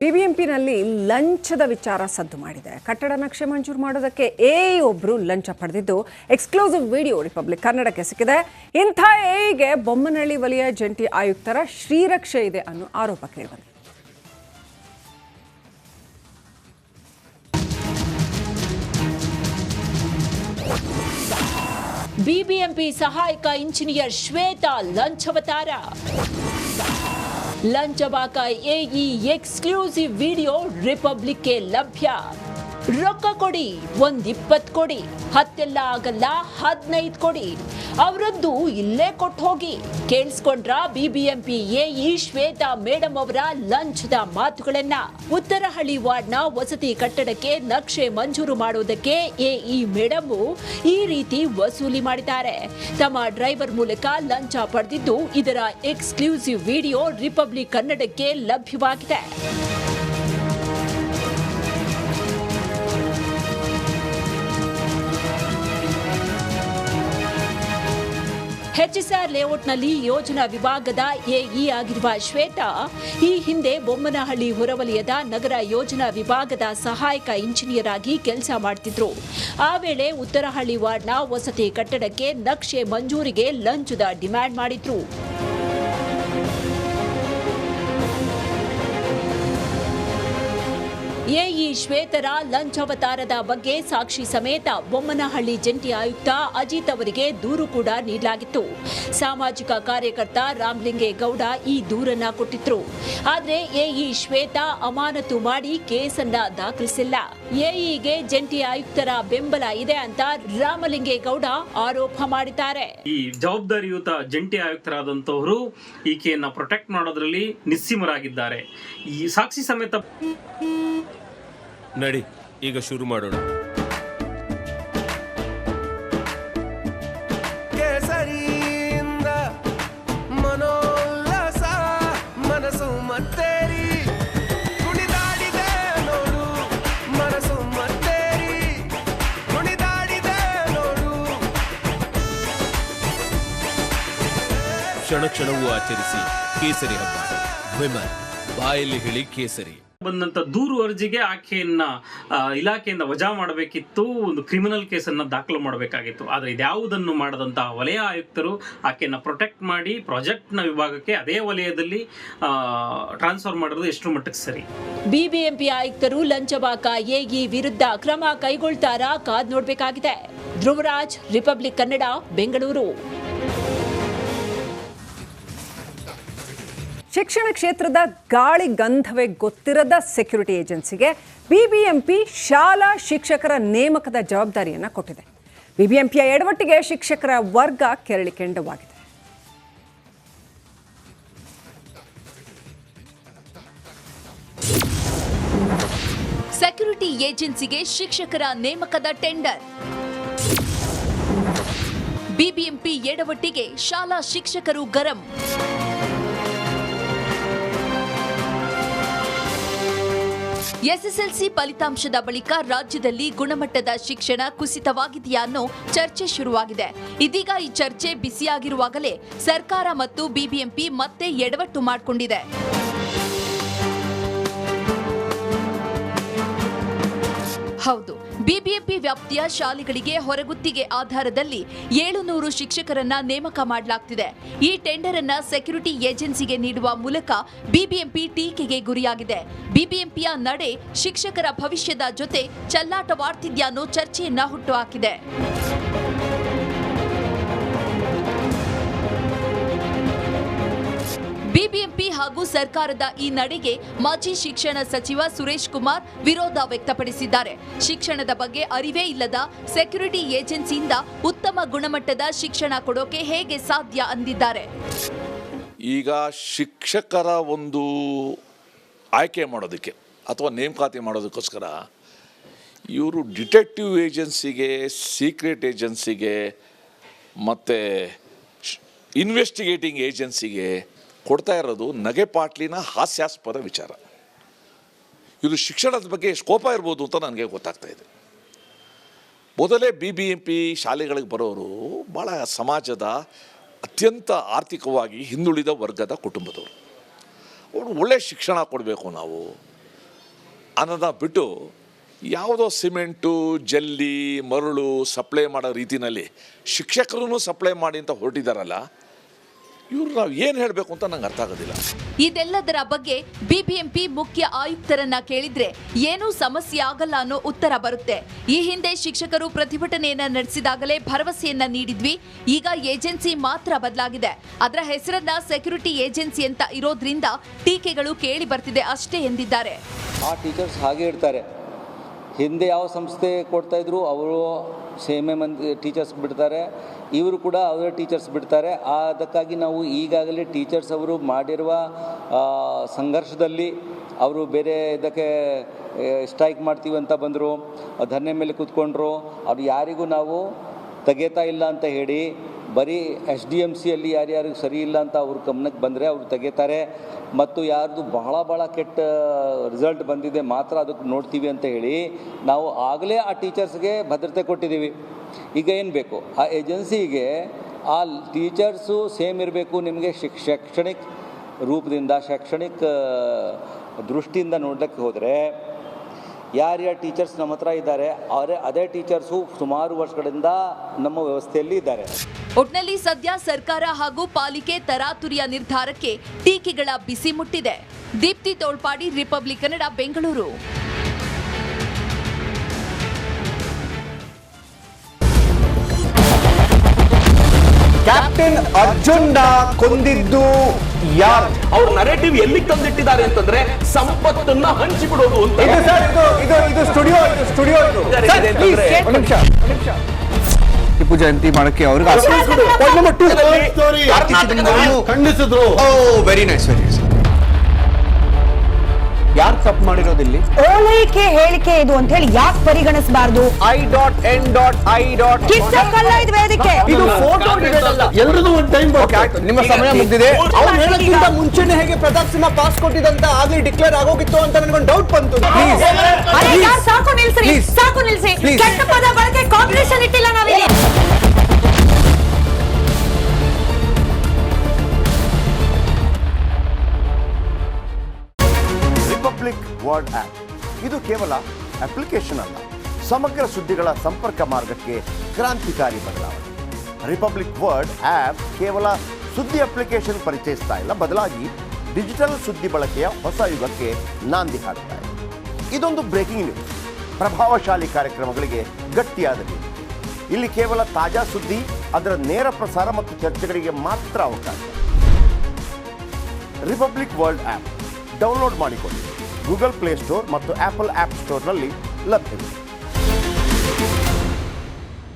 ಬಿಬಿಎಂಪಿನಲ್ಲಿ ಲಂಚದ ವಿಚಾರ ಸದ್ದು ಮಾಡಿದೆ. ಕಟ್ಟಡ ನಕ್ಷೆ ಮಂಜೂರು ಮಾಡೋದಕ್ಕೆ ಒಬ್ಬರು ಲಂಚ ಪಡೆದಿದ್ದು ಎಕ್ಸ್ಕ್ಲೂಸಿವ್ ವಿಡಿಯೋ ರಿಪಬ್ಲಿಕ್ ಕನ್ನಡಕ್ಕೆ ಸಿಕ್ಕಿದೆ. ಇಂಥ ಎಗೆ ಬೊಮ್ಮನಹಳ್ಳಿ ವಲಯ ಜಂಟಿ ಆಯುಕ್ತರ ಶ್ರೀರಕ್ಷೆ ಇದೆ ಅನ್ನೋ ಆರೋಪ ಕೇಳಿಬಂದಿದೆ. ಬಿಬಿಎಂಪಿ ಸಹಾಯಕ ಇಂಜಿನಿಯರ್ ಶ್ವೇತಾ ಲಂಚವತಾರ. ಲಂಚಬಾಕ ಎಇ ಎಕ್ಸ್ಕ್ಲೂಸಿವ್ ವಿಡಿಯೋ ರಿಪಬ್ಲಿಕ್ಗೆ ಲಭ್ಯ. ರೊಕ್ಕ ಕೊಡಿ, 20 ಕೊಡಿ, 10 ಆಗಲ್ಲ 15 ಕೊಡಿ, ಅವರದ್ದು ಇಲ್ಲೇ ಕೊಟ್ಟು ಹೋಗಿ. ಕೇಳಿಸ್ಕೊಂಡ್ರ ಬಿಬಿಎಂಪಿ ಎಇ ಶ್ವೇತಾ ಮೇಡಮ್ ಅವರ ಲಂಚದ ಮಾತುಗಳನ್ನ. ಉತ್ತರಹಳ್ಳಿ ವಾರ್ಡ್ನ ವಸತಿ ಕಟ್ಟಡಕ್ಕೆ ನಕ್ಷೆ ಮಂಜೂರು ಮಾಡೋದಕ್ಕೆ ಎಇ ಮೇಡಮ್ ಈ ರೀತಿ ವಸೂಲಿ ಮಾಡಿದ್ದಾರೆ. ತಮ್ಮ ಡ್ರೈವರ್ ಮೂಲಕ ಲಂಚ ಪಡೆದಿದ್ದು ಇದರ ಎಕ್ಸ್ಕ್ಲೂಸಿವ್ ವಿಡಿಯೋ ರಿಪಬ್ಲಿಕ್ ಕನ್ನಡಕ್ಕೆ ಲಭ್ಯವಾಗಿದೆ. ಎಚ್ಎಸ್ಆರ್ ಲೇಔಟ್ನಲ್ಲಿ ಯೋಜನಾ ವಿಭಾಗದ ಎಇ ಆಗಿರುವ ಶ್ವೇತಾ ಈ ಹಿಂದೆ ಬೊಮ್ಮನಹಳ್ಳಿ ಹೊರವಲಯದ ನಗರ ಯೋಜನಾ ವಿಭಾಗದ ಸಹಾಯಕ ಇಂಜಿನಿಯರ್ ಆಗಿ ಕೆಲಸ ಮಾಡ್ತಿದ್ರು. ಆ ವೇಳೆ ಉತ್ತರಹಳ್ಳಿ ವಾರ್ಡ್ನ ವಸತಿ ಕಟ್ಟಡಕ್ಕೆ ನಕ್ಷೆ ಮಂಜೂರಿಗೆ ಲಂಚದ ಡಿಮ್ಯಾಂಡ್ ಮಾಡಿದ್ರು. ಎಇ ಶ್ವೇತರ ಲಂಚಾವತಾರದ ಬಗ್ಗೆ ಸಾಕ್ಷಿ ಸಮೇತ ಬೊಮ್ಮನಹಳ್ಳಿ ಜಂಟಿ ಆಯುಕ್ತ ಅಜಿತ್ ಅವರಿಗೆ ದೂರು ಕೂಡ ನೀಡಲಾಗಿತ್ತು. ಸಾಮಾಜಿಕ ಕಾರ್ಯಕರ್ತ ರಾಮಲಿಂಗೇಗೌಡ ಈ ದೂರನ್ನ ಕೊಟ್ಟಿದ್ರು. ಆದರೆ ಎಇ ಶ್ವೇತಾ ಅಮಾನತು ಮಾಡಿ ಕೇಸನ್ನ ದಾಖಲಿಸಿಲ್ಲ. ಎಇಗೆ ಜಂಟಿ ಆಯುಕ್ತರ ಬೆಂಬಲ ಇದೆ ಅಂತ ರಾಮಲಿಂಗೇಗೌಡ ಆರೋಪ ಮಾಡಿದ್ದಾರೆ. ಈ ಜವಾಬ್ದಾರಿಯುತ ಜಂಟಿ ಆಯುಕ್ತರಾದಂತವರು ಈಕೆಯನ್ನ ಪ್ರೊಟೆಕ್ಟ್ ಮಾಡೋದ್ರಲ್ಲಿ ನಿಸ್ಸೀಮರಾಗಿದ್ದಾರೆ. ಈ ಸಾಕ್ಷಿ ಸಮೇತ ನಡಿ ಈಗ ಶುರು ಮಾಡೋಣ. ಕೇಸರಿಯಿಂದ ಮನೋಲ್ಲಾಸ ಮನಸ್ಸು ಮತ್ತೇರಿ ಕುಣಿದಾಡಿದೆ ನೋಡು, ಮನಸ್ಸು ಮತ್ತೇರಿ ಕುಣಿದಾಡಿದೆ ನೋಡು. ಕ್ಷಣ ಕ್ಷಣವೂ ಆಚರಿಸಿ ಕೇಸರಿ ಹಬ್ಬ. ವಿಮಲ್ ಬಾಯಲ್ಲಿ ಹೇಳಿ ಕೇಸರಿ. ಬಂದಂತ ದೂರು ಅರ್ಜಿಗೆ ಆಕೆಯನ್ನ ಇಲಾಖೆಯಿಂದ ವಜಾ ಮಾಡಬೇಕಿತ್ತು, ಒಂದು ಕ್ರಿಮಿನಲ್ ಕೇಸನ್ನ ದಾಖಲು ಮಾಡಬೇಕಾಗಿತ್ತು. ಆದರೆ ಇದ್ಯಾವುದನ್ನು ಮಾಡದಂತಹ ವಲಯ ಆಯುಕ್ತರು ಆಕೆಯನ್ನ ಪ್ರೊಟೆಕ್ಟ್ ಮಾಡಿ ಪ್ರಾಜೆಕ್ಟ್ನ ವಿಭಾಗಕ್ಕೆ ಅದೇ ವಲಯದಲ್ಲಿ ಟ್ರಾನ್ಸ್ಫರ್ ಮಾಡೋದು ಎಷ್ಟು ಮಟ್ಟಕ್ಕೆ ಸರಿ? ಬಿಬಿಎಂಪಿ ಆಯುಕ್ತರು ಲಂಚಬಾಕ ಎಇ ವಿರುದ್ಧ ಕ್ರಮ ಕೈಗೊಳ್ತಾರಾ ಕಾದ್ ನೋಡಬೇಕಾಗಿದೆ. ಧ್ರುವರಾಜ್, ರಿಪಬ್ಲಿಕ್ ಕನ್ನಡ, ಬೆಂಗಳೂರು. ಶಿಕ್ಷಣ ಕ್ಷೇತ್ರದ ಗಾಳಿ ಗಂಧವೇ ಗೊತ್ತಿರದ ಸೆಕ್ಯೂರಿಟಿ ಏಜೆನ್ಸಿಗೆ ಬಿಬಿಎಂಪಿ ಶಾಲಾ ಶಿಕ್ಷಕರ ನೇಮಕದ ಜವಾಬ್ದಾರಿಯನ್ನು ಕೊಟ್ಟಿದೆ. ಬಿಬಿಎಂಪಿಯ ಎಡವಟ್ಟಿಗೆ ಶಿಕ್ಷಕರ ವರ್ಗ ಕೆರಳಿಕೆಂಡವಾಗಿದೆ. ಸೆಕ್ಯೂರಿಟಿ ಏಜೆನ್ಸಿಗೆ ಶಿಕ್ಷಕರ ನೇಮಕದ ಟೆಂಡರ್. ಬಿಬಿಎಂಪಿ ಎಡವಟ್ಟಿಗೆ ಶಾಲಾ ಶಿಕ್ಷಕರು ಗರಂ. ಎಸ್ಎಸ್ಎಲ್ಸಿ ಫಲಿತಾಂಶದ ಬಳಿಕ ರಾಜ್ಯದಲ್ಲಿ ಗುಣಮಟ್ಟದ ಶಿಕ್ಷಣ ಕುಸಿತವಾಗಿದೆಯಾ ಅನ್ನೋ ಚರ್ಚೆ ಶುರುವಾಗಿದೆ. ಇದೀಗ ಈ ಚರ್ಚೆ ಬಿಸಿಯಾಗಿರುವಾಗಲೇ ಸರ್ಕಾರ ಮತ್ತು ಬಿಬಿಎಂಪಿ ಮತ್ತೆ ಎಡವಟ್ಟು ಮಾಡಿಕೊಂಡಿದೆ. ಹೌದು, ಬಿಬಿಎಂಪಿ ವ್ಯಾಪ್ತಿಯ ಶಾಲೆಗಳಿಗೆ ಹೊರಗುತ್ತಿಗೆ ಆಧಾರದಲ್ಲಿ 700 ಶಿಕ್ಷಕರನ್ನ ನೇಮಕ ಮಾಡಲಾಗ್ತಿದೆ. ಈ ಟೆಂಡರ್ ಅನ್ನ ಸೆಕ್ಯೂರಿಟಿ ಏಜೆನ್ಸಿಗೆ ನೀಡುವ ಮೂಲಕ ಬಿಬಿಎಂಪಿ ಟೀಕೆಗೆ ಗುರಿಯಾಗಿದೆ. ಬಿಬಿಎಂಪಿಯ ನಡೆ ಶಿಕ್ಷಕರ ಭವಿಷ್ಯದ ಜೊತೆ ಚೆಲ್ಲಾಟವಾಡ್ತಿದ್ಯಾ ಅನ್ನೋ ಚರ್ಚೆಯನ್ನ ಹುಟ್ಟುಹಾಕಿದೆ. ಬಿಬಿಎಂಪಿ ಹಾಗೂ ಸರ್ಕಾರದ ಈ ನಡೆಗೆ ಮಾಜಿ ಶಿಕ್ಷಣ ಸಚಿವ ಸುರೇಶ್ ಕುಮಾರ್ ವಿರೋಧ ವ್ಯಕ್ತಪಡಿಸಿದ್ದಾರೆ. ಶಿಕ್ಷಣದ ಬಗ್ಗೆ ಅರಿವೇ ಇಲ್ಲದ ಸೆಕ್ಯೂರಿಟಿ ಏಜೆನ್ಸಿಯಿಂದ ಉತ್ತಮ ಗುಣಮಟ್ಟದ ಶಿಕ್ಷಣ ಕೊಡೋಕೆ ಹೇಗೆ ಸಾಧ್ಯ ಅಂದಿದ್ದಾರೆ. ಈಗ ಶಿಕ್ಷಕರ ಒಂದು ಆಯ್ಕೆ ಮಾಡೋದಕ್ಕೆ ಅಥವಾ ನೇಮಕಾತಿ ಮಾಡೋದಕ್ಕೋಸ್ಕರ ಇವರು ಡಿಟೆಕ್ಟಿವ್ ಏಜೆನ್ಸಿಗೆ, ಸೀಕ್ರೆಟ್ ಏಜೆನ್ಸಿಗೆ ಮತ್ತು ಇನ್ವೆಸ್ಟಿಗೇಟಿಂಗ್ ಏಜೆನ್ಸಿಗೆ ಕೊಡ್ತಾ ಇರೋದು ನಗೆಪಾಟ್ಲಿನ ಹಾಸ್ಯಾಸ್ಪದ ವಿಚಾರ. ಇದು ಶಿಕ್ಷಣದ ಬಗ್ಗೆ ಎಷ್ಟು ಕೋಪ ಇರ್ಬೋದು ಅಂತ ನನಗೆ ಗೊತ್ತಾಗ್ತಾ ಇದೆ. ಮೊದಲೇ ಬಿಬಿಎಂಪಿ ಶಾಲೆಗಳಿಗೆ ಬರೋರು ಭಾಳ ಸಮಾಜದ ಅತ್ಯಂತ ಆರ್ಥಿಕವಾಗಿ ಹಿಂದುಳಿದ ವರ್ಗದ ಕುಟುಂಬದವರು. ಅವರು ಒಳ್ಳೆಯ ಶಿಕ್ಷಣ ಕೊಡಬೇಕು ನಾವು, ಅನ್ನೋದನ್ನ ಬಿಟ್ಟು ಯಾವುದೋ ಸಿಮೆಂಟು ಜಲ್ಲಿ ಮರಳು ಸಪ್ಲೈ ಮಾಡೋ ರೀತಿಯಲ್ಲಿ ಶಿಕ್ಷಕರೂ ಸಪ್ಲೈ ಮಾಡಿ ಅಂತ ಹೊರಟಿದ್ದಾರಲ್ಲ, ಇವ್ರು ನಾವು ಏನು ಹೇಳಬೇಕು ಅಂತ ನಂಗೆ ಅರ್ಥ ಆಗೋದಿಲ್ಲ. ಇದೆಲ್ಲದರ ಬಗ್ಗೆ ಬಿಬಿಎಂಪಿ ಮುಖ್ಯ ಆಯುಕ್ತರನ್ನ ಕೇಳಿದ್ರೆ ಏನೂ ಸಮಸ್ಯೆ ಆಗಲ್ಲ ಅನ್ನೋ ಉತ್ತರ ಬರುತ್ತೆ. ಈ ಹಿಂದೆ ಶಿಕ್ಷಕರು ಪ್ರತಿಭಟನೆಯನ್ನ ನಡೆಸಿದಾಗಲೇ ಭರವಸೆಯನ್ನ ನೀಡಿದ್ವಿ. ಈಗ ಏಜೆನ್ಸಿ ಮಾತ್ರ ಬದಲಾಗಿದೆ. ಅದರ ಹೆಸರನ್ನ ಸೆಕ್ಯೂರಿಟಿ ಏಜೆನ್ಸಿ ಅಂತ ಇರೋದ್ರಿಂದ ಟೀಕೆಗಳು ಕೇಳಿ ಬರ್ತಿದೆ ಅಷ್ಟೇ ಎಂದಿದ್ದಾರೆ. ಆ ಟೀಚರ್ಸ್ ಹಾಗೆ ಇರ್ತಾರೆ. ಹಿಂದೆ ಯಾವ ಸಂಸ್ಥೆ ಕೊಡ್ತಾ ಇದ್ರು ಅವರು ಸೇಮೇ ಮಂದಿ ಟೀಚರ್ಸ್ ಬಿಡ್ತಾರೆ, ಇವರು ಕೂಡ ಅವರೇ ಟೀಚರ್ಸ್ ಬಿಡ್ತಾರೆ. ಅದಕ್ಕಾಗಿ ನಾವು ಈಗಾಗಲೇ ಟೀಚರ್ಸ್ ಅವರು ಮಾಡಿರುವ ಸಂಘರ್ಷದಲ್ಲಿ ಅವರು ಬೇರೆ ಇದಕ್ಕೆ ಸ್ಟ್ರೈಕ್ ಮಾಡ್ತೀವಿ ಅಂತ ಬಂದರು, ಧರಣಿ ಮೇಲೆ ಕೂತ್ಕೊಂಡ್ರು. ಅವ್ರು ಯಾರಿಗೂ ನಾವು ತೆಗೆತಾ ಇಲ್ಲ ಅಂತ ಹೇಳಿ ಬರೀ SDMCಯಲ್ಲಿ ಯಾರ್ಯಾರಿಗೂ ಸರಿ ಇಲ್ಲ ಅಂತ ಅವ್ರ ಗಮನಕ್ಕೆ ಬಂದರೆ ಅವರು ತೆಗೆತಾರೆ. ಮತ್ತು ಯಾರ್ದು ಬಹಳ ಕೆಟ್ಟ ರಿಸಲ್ಟ್ ಬಂದಿದೆ ಮಾತ್ರ ಅದಕ್ಕೆ ನೋಡ್ತೀವಿ ಅಂತ ಹೇಳಿ ನಾವು ಆಗಲೇ ಆ ಟೀಚರ್ಸ್ಗೆ ಭದ್ರತೆ ಕೊಟ್ಟಿದ್ದೀವಿ. ಈಗ ಏನು ಬೇಕು, ಆ ಏಜೆನ್ಸಿಗೆ ಆ ಟೀಚರ್ಸು ಸೇಮ್ ಇರಬೇಕು. ನಿಮಗೆ ಶೈಕ್ಷಣಿಕ ರೂಪದಿಂದ ಶೈಕ್ಷಣಿಕ ದೃಷ್ಟಿಯಿಂದ ನೋಡಲಿಕ್ಕೆ ಹೋದರೆ ಯಾರ್ಯಾರು ಟೀಚರ್ಸ್ ನಮ್ಮ ಹತ್ರ ಇದ್ದಾರೆ ಅದೇ ಟೀಚರ್ಸು ಸುಮಾರು ವರ್ಷಗಳಿಂದ ನಮ್ಮ ವ್ಯವಸ್ಥೆಯಲ್ಲಿ ಇದ್ದಾರೆ. ಒಟ್ನಲ್ಲಿ ಸದ್ಯ ಸರ್ಕಾರ ಹಾಗೂ ಪಾಲಿಕೆ ತರಾತುರಿಯ ನಿರ್ಧಾರಕ್ಕೆ ಟೀಕೆಗಳ ಬಿಸಿ ಮುಟ್ಟಿದೆ. ದೀಪ್ತಿ ತೋಳ್ಪಾಡಿ, ರಿಪಬ್ಲಿಕ್ ಕನ್ನಡ, ಬೆಂಗಳೂರು. ಕ್ಯಾಪ್ಟನ್ ಅರ್ಜುನ್ನ ಕೊಂದಿದ್ದು ಯಾರು? ಅವ್ರ ನರೇಟಿವ್ ಎಲ್ಲಿ ತಂದಿಟ್ಟಿದ್ದಾರೆ ಅಂತಂದ್ರೆ ಸಂಪತ್ತನ್ನ ಹಂಚಿಬಿಡೋದು ಅಂತ. ಇದು ಸ್ಟುಡಿಯೋ ಟಿಪ್ಪು ಜಯಂತಿ ಮಾಡಕ್ಕೆ ಅವ್ರಿಗೆ ಖಂಡಿಸಿದ್ರು. Very nice. ಯಾರು ತಪ್ಪು ಮಾಡಿರೋದಿಲ್ಲಿ? ಓಲೈಕೆ ಹೇಳಿಕೆ ಇದು ಅಂತ ಹೇಳಿ ಯಾಕೆ ಪರಿಗಣಿಸಬಾರದು? I.N.I. ಕಿಚ್ಚಕ್ಕಲ್ಲ ಇದು ವೇದಿಕೆ. ಇದು ಫೋಟೋ ಎಲ್ಲರದು ಒಂದು ಟೈಮ್ ನಿಮ್ಮ ಸಮಯ ಮುಗಿದಿದೆ. ಅವ್ರು ಹೇಳೋಕ್ಕಿಂತ ಮುಂಚೆನೆ ಹೇಗೆ ಪ್ರತಾಪ್ ಸಿಂಹ ಪಾಸ್ ಕೊಟ್ಟಿದಂತ ಆಗ್ಲಿ ಡಿಕ್ಲೇರ್ ಆಗೋಗಿತ್ತು ಅಂತ ನನಗೊಂದು ಡೌಟ್ ಬಂತು. ಸಾಕು ನಿಲ್ಸಿ. ಕೆಟ್ಟ ಪದ ಬಳಕೆ ಕಾಂಪಿಟೇಷನ್ ಇಟ್ಟಿಲ್ಲ ನಾವಿಲ್ಲಿ. ರಿಪಬ್ಲಿಕ್ ವರ್ಡ್ ಆಪ್ ಇದು ಕೇವಲ ಅಪ್ಲಿಕೇಶನ್ ಅಲ್ಲ, ಸಮಗ್ರ ಸುದ್ದಿಗಳ ಸಂಪರ್ಕ ಮಾರ್ಗಕ್ಕೆ ಕ್ರಾಂತಿಕಾರಿ ಬದಲಾವಣೆ. ರಿಪಬ್ಲಿಕ್ ವರ್ಡ್ ಆಪ್ ಕೇವಲ ಸುದ್ದಿ ಅಪ್ಲಿಕೇಶನ್ ಪರಿಚಯಿಸ್ತಾ ಇಲ್ಲ, ಬದಲಾಗಿ ಡಿಜಿಟಲ್ ಸುದ್ದಿ ಬಳಕೆಯ ಹೊಸ ಯುಗಕ್ಕೆ ನಾಂದಿ ಹಾಡ್ತಾ ಇದೆ. ಇದೊಂದು ಬ್ರೇಕಿಂಗ್ ನ್ಯೂಸ್, ಪ್ರಭಾವಶಾಲಿ ಕಾರ್ಯಕ್ರಮಗಳಿಗೆ ಗಟ್ಟಿಯಾದ ನ್ಯೂಸ್. ಇಲ್ಲಿ ಕೇವಲ ತಾಜಾ ಸುದ್ದಿ, ಅದರ ನೇರ ಪ್ರಸಾರ ಮತ್ತು ಚರ್ಚೆಗಳಿಗೆ ಮಾತ್ರ ಅವಕಾಶ. ರಿಪಬ್ಲಿಕ್ ವರ್ಲ್ಡ್ ಆಪ್ ಡೌನ್ಲೋಡ್ ಮಾಡಿಕೊಳ್ಳಿ. ಗೂಗಲ್ ಪ್ಲೇಸ್ಟೋರ್ ಮತ್ತು ಆಪಲ್ ಆಪ್ ಸ್ಟೋರ್ನಲ್ಲಿ ಲಭ್ಯವಿದೆ.